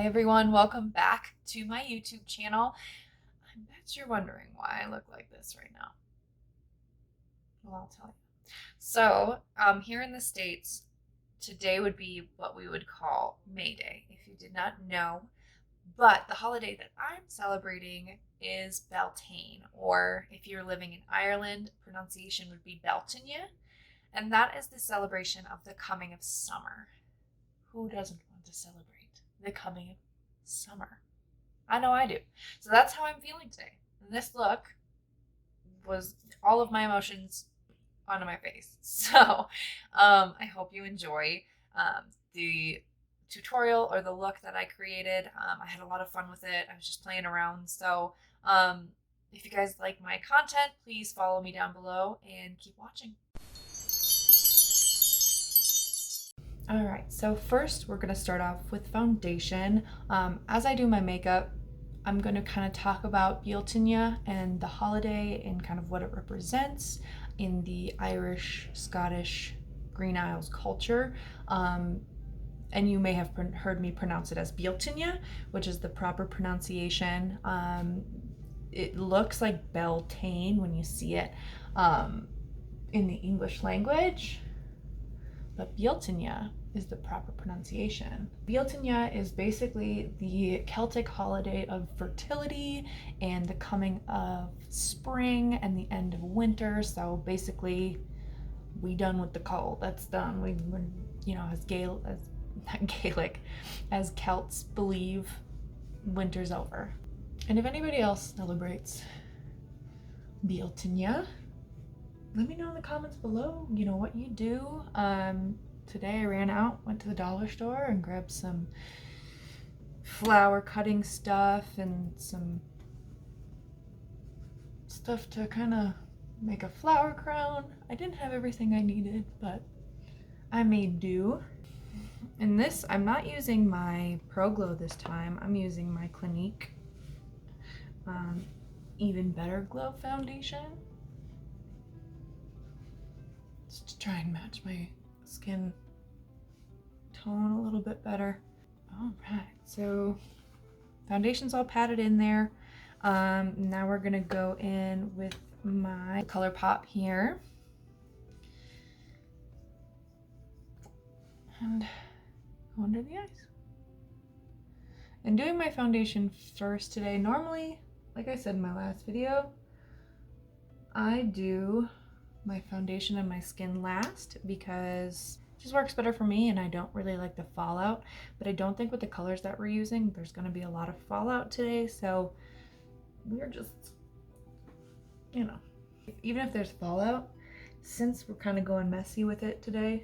Hi everyone, welcome back to my YouTube channel. I bet you're wondering why I look like this right now. Well, I'll tell you. So, here in the States, today would be what we would call May Day, if you did not know. But the holiday that I'm celebrating is Beltane, or if you're living in Ireland, pronunciation would be Bealtaine, and that is the celebration of the coming of summer. Who doesn't want to celebrate the coming of summer? I know I do. So that's how I'm feeling today. And this look was all of my emotions onto my face. So I hope you enjoy the tutorial or the look that I created. I had a lot of fun with it. I was just playing around. So if you guys like my content, please follow me down below and keep watching. All right, so first we're gonna start off with foundation. As I do my makeup, I'm gonna kind of talk about Bealtaine and the holiday and kind of what it represents in the Irish, Scottish, Green Isles culture. And you may have heard me pronounce it as Bealtaine, which is the proper pronunciation. It looks like Beltane when you see it in the English language, but Bealtaine is the proper pronunciation. Bealtaine is basically the Celtic holiday of fertility and the coming of spring and the end of winter. So basically, we done with the cold. That's done. We're, you know, not Gaelic, as Celts believe, winter's over. And if anybody else celebrates Bealtaine, let me know in the comments below, you know, what you do. Today I ran out, went to the dollar store and grabbed some flower cutting stuff and some stuff to kind of make a flower crown. I didn't have everything I needed, but I made do. In this, I'm not using my Pro Glow this time. I'm using my Clinique Even Better Glow foundation. Just to try and match my skin tone a little bit better. All right, so foundation's all patted in there. Now we're gonna go in with my ColourPop here. And go under the eyes. And doing my foundation first today. Normally, like I said in my last video, I do my foundation and my skin last because it just works better for me and I don't really like the fallout. But I don't think with the colors that we're using, there's going to be a lot of fallout today. So we're just, you know, even if there's fallout, since we're kind of going messy with it today,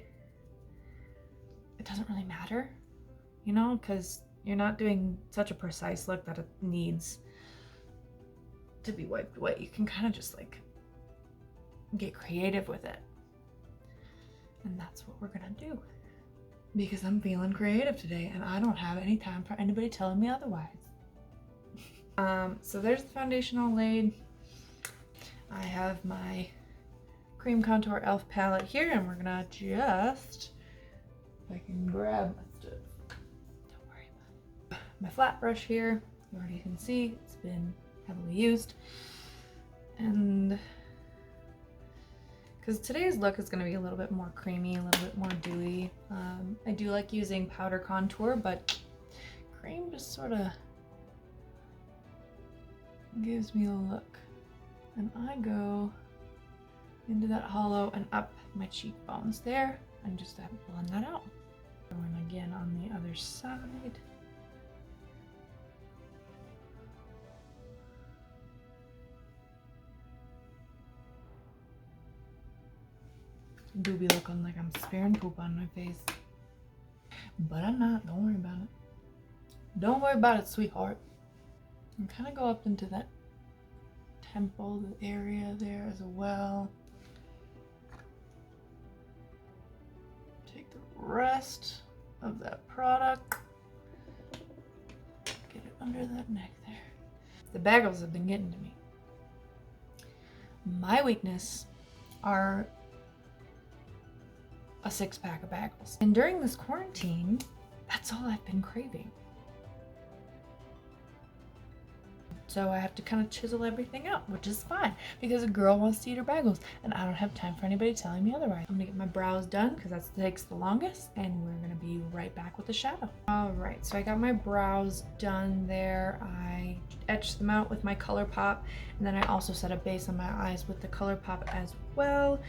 it doesn't really matter, you know, because you're not doing such a precise look that it needs to be wiped away. You can kind of just like get creative with it. And that's what we're gonna do because I'm feeling creative today and I don't have any time for anybody telling me otherwise. So there's the foundation all laid. I have my cream contour elf palette here and we're gonna just, if I can grab my stuff, don't worry about it. My flat brush here, you already can see it's been heavily used. And because today's look is going to be a little bit more creamy, a little bit more dewy. I do like using powder contour, but cream just sort of gives me the look. And I go into that hollow and up my cheekbones there and just blend that out. And again on the other side. Do be looking like I'm sparing poop on my face. But I'm not, don't worry about it. Don't worry about it, sweetheart. And kind of go up into that temple area there as well. Take the rest of that product. Get it under that neck there. The bagels have been getting to me. My weakness are a 6-pack of bagels. And during this quarantine, that's all I've been craving. so I have to kind of chisel everything out, which is fine because a girl wants to eat her bagels and I don't have time for anybody telling me otherwise. I'm gonna get my brows done because that takes the longest, and we're gonna be right back with the shadow. All right, so I got my brows done there. I etched them out with my ColourPop, and then I also set a base on my eyes with the ColourPop as well.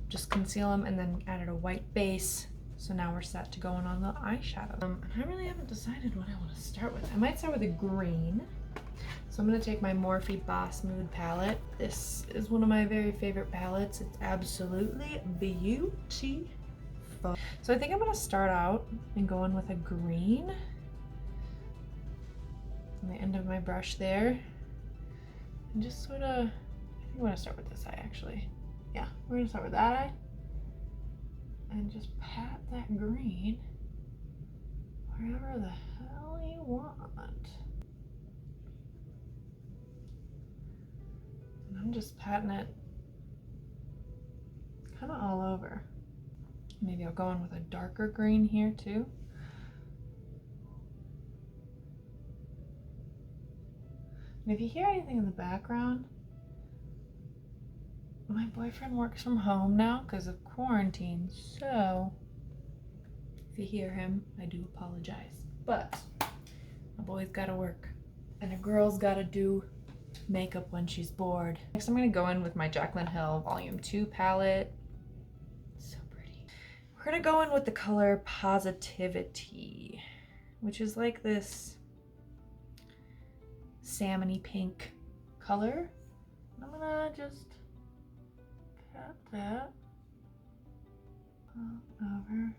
Just conceal them and then added a white base. So now we're set to going on the eyeshadow. And I really haven't decided what I want to start with. I might start with a green. So I'm going to take my Morphe Boss Mood palette. This is one of my very favorite palettes. It's absolutely beautiful. So I think I'm going to start out and go in with a green on the end of my brush there. And just sort of, I think I'm going to start with this eye actually. Yeah, we're going to start with that eye. And just pat that green wherever the hell you want. And I'm just patting it kind of all over. Maybe I'll go in with a darker green here too. And if you hear anything in the background, my boyfriend works from home now because of quarantine, so if you hear him, I do apologize. But a boy's gotta work, and a girl's gotta do makeup when she's bored. Next, I'm gonna go in with my Jaclyn Hill Volume 2 palette. So pretty. We're gonna go in with the color Positivity, which is like this salmony pink color. I'm gonna just pat that over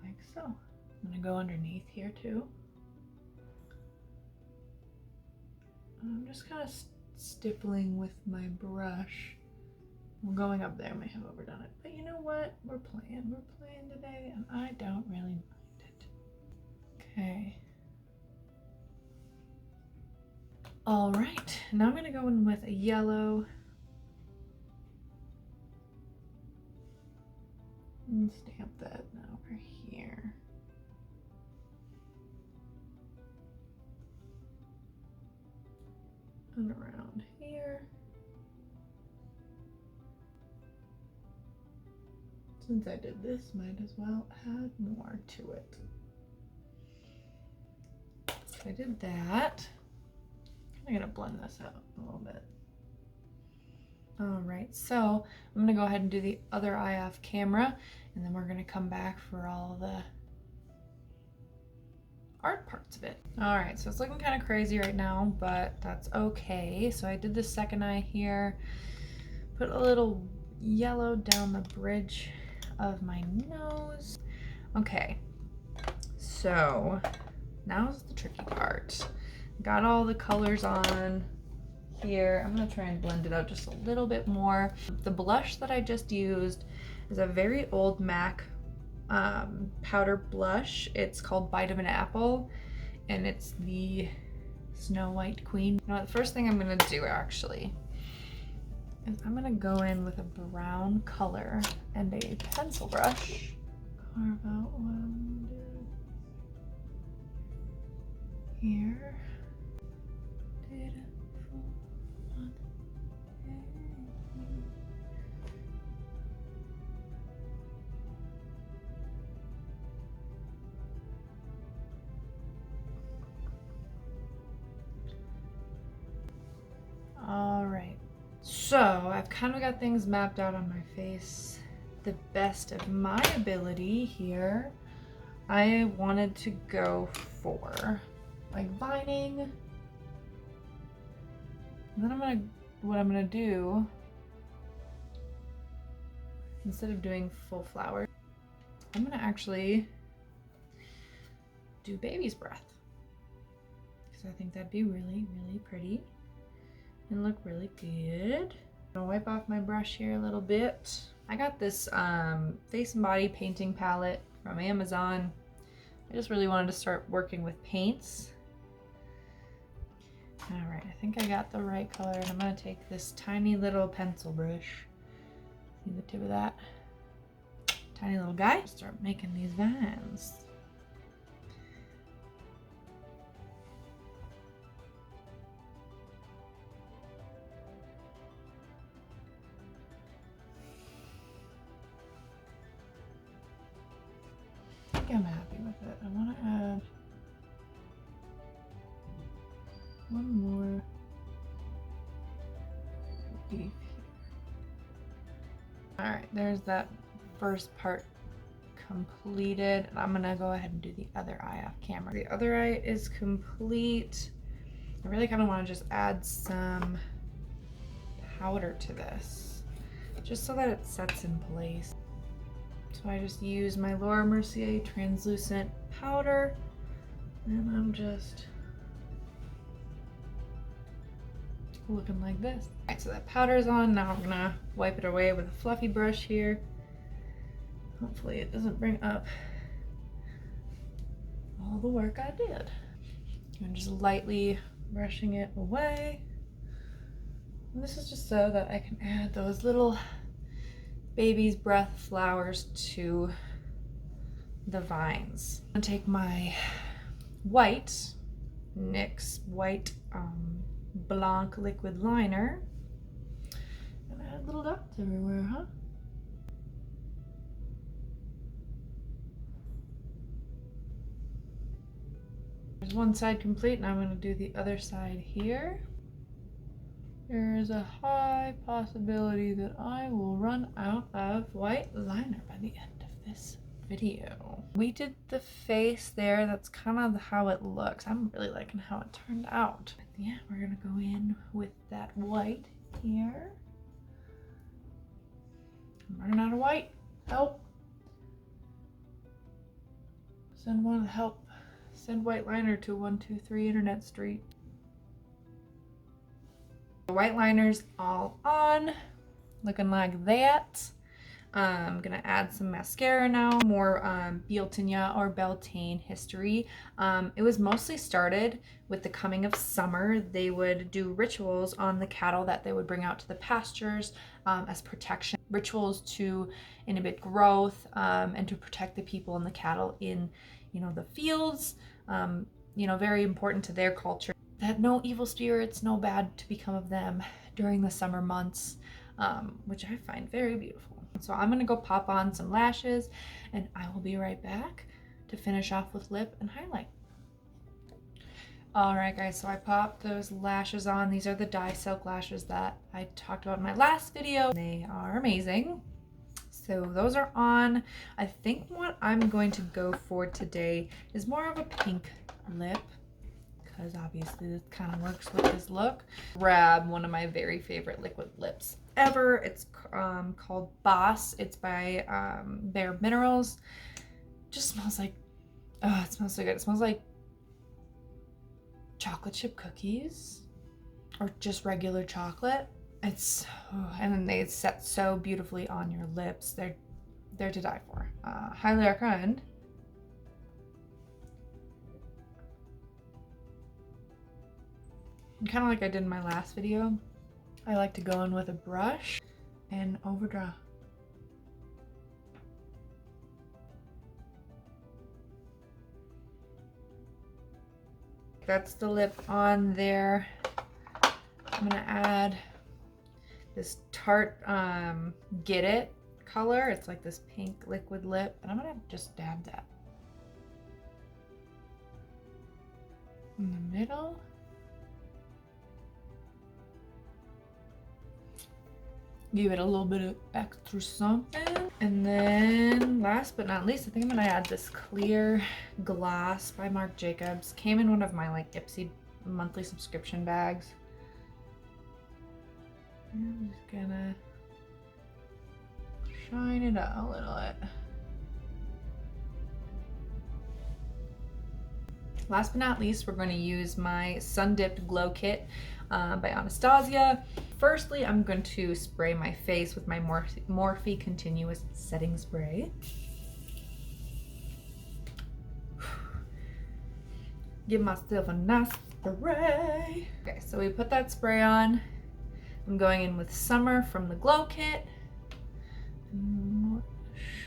like so. I'm gonna go underneath here too. I'm just kind of stippling with my brush. Well, going up there may have overdone it, but you know what? We're playing today, and I don't really mind it. Okay. All right, now I'm gonna go in with a yellow and stamp that over here. And around here. Since I did this, might as well add more to it. So I did that. I'm gonna blend this out a little bit. All right, so I'm gonna go ahead and do the other eye off camera, and then we're gonna come back for all the art parts of it. All right, so it's looking kind of crazy right now, but that's okay. So I did the second eye here, put a little yellow down the bridge of my nose. Okay, so now's the tricky part. Got all the colors on here. I'm gonna try and blend it out just a little bit more. The blush that I just used is a very old MAC powder blush. It's called Bite of an Apple, and it's the Snow White Queen. Now, the first thing I'm gonna do actually is I'm gonna go in with a brown color and a pencil brush. Carve out what I'm gonna do here. All right, so I've kind of got things mapped out on my face the best of my ability here. I wanted to go for like vining, and then what I'm gonna do, instead of doing full flower, I'm gonna actually do baby's breath, because I think that'd be really, really pretty and look really good. I'm gonna wipe off my brush here a little bit. I got this face and body painting palette from Amazon. I just really wanted to start working with paints. All right, I think I got the right color, and I'm gonna take this tiny little pencil brush. See the tip of that? Tiny little guy. Start making these vines. it. I want to add one more leaf here. All right, there's that first part completed. I'm gonna go ahead and do the other eye off camera. The other eye is complete. I really kind of want to just add some powder to this, just so that it sets in place. So I just use my Laura Mercier translucent powder, and I'm just looking like this. All right, so that powder's on. Now I'm gonna wipe it away with a fluffy brush here. Hopefully it doesn't bring up all the work I did. I'm just lightly brushing it away. And this is just so that I can add those little baby's breath flowers to the vines. I'm gonna take my white NYX white Blanc liquid liner and add little dots everywhere, huh? There's one side complete, and I'm going to do the other side here. There is a high possibility that I will run out of white liner by the end of this video. We did the face there. That's kind of how it looks. I'm really liking how it turned out. Yeah, we're going to go in with that white here. I'm running out of white. Help. Send white liner to 123 Internet Street. The white liner's all on, looking like that. I'm gonna add some mascara now, more Bealtaine or Beltane history. It was mostly started with the coming of summer. They would do rituals on the cattle that they would bring out to the pastures as protection. Rituals to inhibit growth and to protect the people and the cattle in, the fields. Very important to their culture. That no evil spirits, no bad to become of them during the summer months, which I find very beautiful. So I'm gonna go pop on some lashes, and I will be right back to finish off with lip and highlight. All right, guys, so I popped those lashes on. These are the dye silk lashes that I talked about in my last video. They are amazing. So those are on. I think what I'm going to go for today is more of a pink lip, because obviously this kind of works with this look. Grab one of my very favorite liquid lips ever. It's called Boss. It's by Bare Minerals. Just smells like, oh, it smells so good. It smells like chocolate chip cookies or just regular chocolate. It's and then they set so beautifully on your lips. They're to die for. Highly recommend. And kind of like I did in my last video, I like to go in with a brush and overdraw. That's the lip on there. I'm gonna add this Tarte Get It color. It's like this pink liquid lip, and I'm gonna just dab that in the middle. Give it a little bit of extra something. And then last but not least, I think I'm gonna add this clear gloss by Marc Jacobs. Came in one of my like Ipsy monthly subscription bags. I'm just gonna shine it out a little bit. Last but not least, we're going to use my Sun Dipped Glow Kit by Anastasia. Firstly, I'm going to spray my face with my Morphe Continuous Setting Spray. Give myself a nice spray. Okay, so we put that spray on. I'm going in with Summer from the Glow Kit. And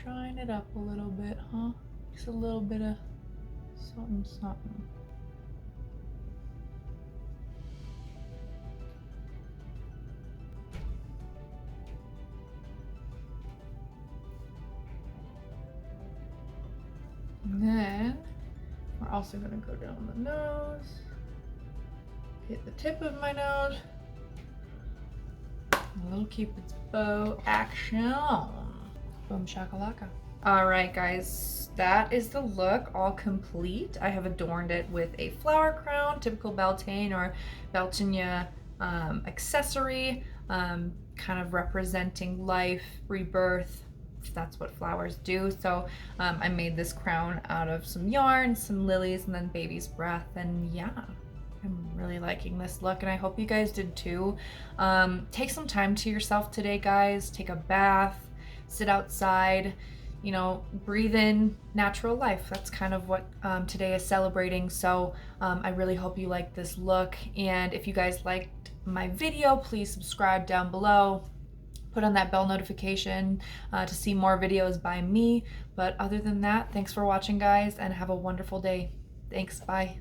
shine it up a little bit, huh? Just a little bit of something, something. And then Also gonna go down the nose, hit the tip of my nose, a little Cupid's bow action. Boom shakalaka. All right, guys, that is the look all complete. I have adorned it with a flower crown, typical Beltane or Beltane accessory, kind of representing life, rebirth. That's what flowers do. So I made this crown out of some yarn, some lilies, and then baby's breath. And yeah, I'm really liking this look, and I hope you guys did too. Take some time to yourself today, guys. Take a bath, sit outside, you know, breathe in natural life. That's kind of what today is celebrating. So I really hope you like this look. And if you guys liked my video, please subscribe down below. Put on that bell notification to see more videos by me. But other than that, thanks for watching, guys, and have a wonderful day. Thanks, bye.